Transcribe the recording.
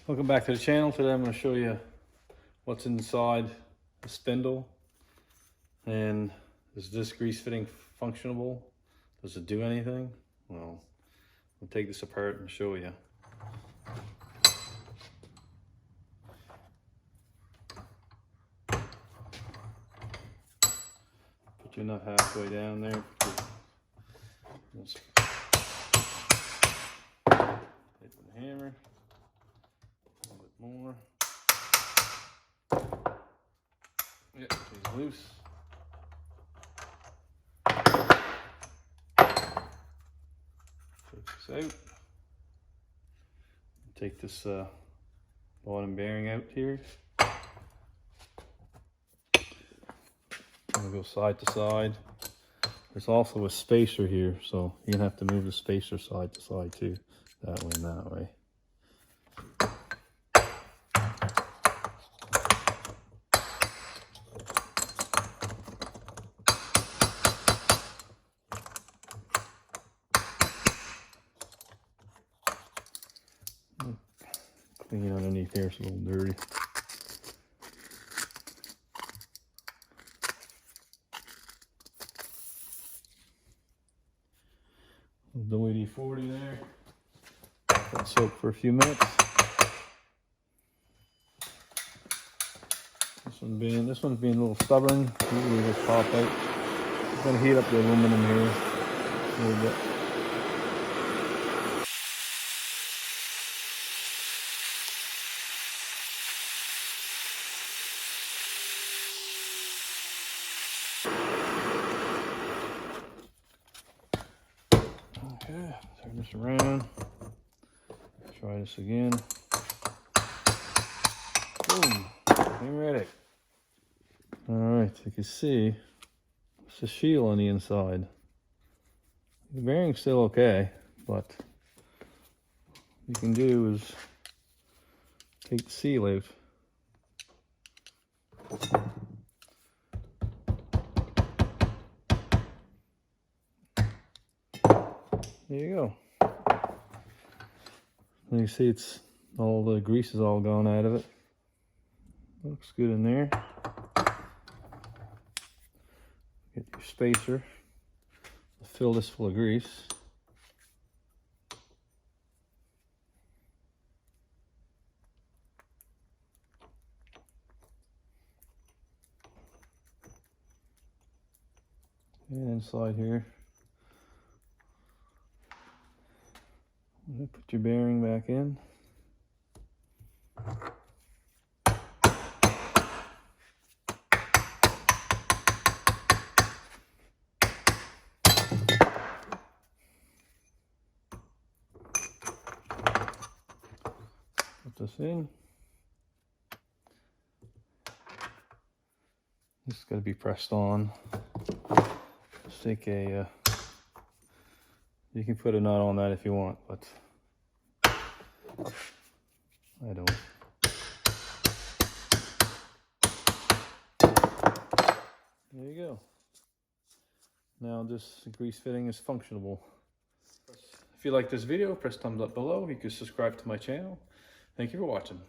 Welcome back to the channel. Today I'm going to show you what's inside the spindle. And is this grease fitting functionable? Does it do anything? Well, we'll take this apart and show you. Put your nut halfway down there. Hit the hammer. A little bit more. Yep, she's loose. Take this out. Take this bottom bearing out here. I'm gonna go side to side. There's also a spacer here, so you're gonna have to move the spacer side to side too. That way and that way. Clean underneath here, it's a little dirty. WD-40 there. Let it soak for a few minutes. This one's being a little stubborn. Usually just pop out. I'm gonna heat up the aluminum here a little bit. Okay, turn this around. Try this again. Boom, I'm ready. All right, you can see it's a shield on the inside. The bearing's still okay, but what you can do is take the seal out. There you go. And you see it's all the grease is all gone out of it. Looks good in there. Get your spacer. Fill this full of grease. And inside here, put your bearing back in. Put this in. This is going to be pressed on. Let's take a, you can put a nut on that if you want, but I don't. There you go. Now this grease fitting is functionable. If you like this video, press thumbs up below. You can subscribe to my channel. Thank you for watching.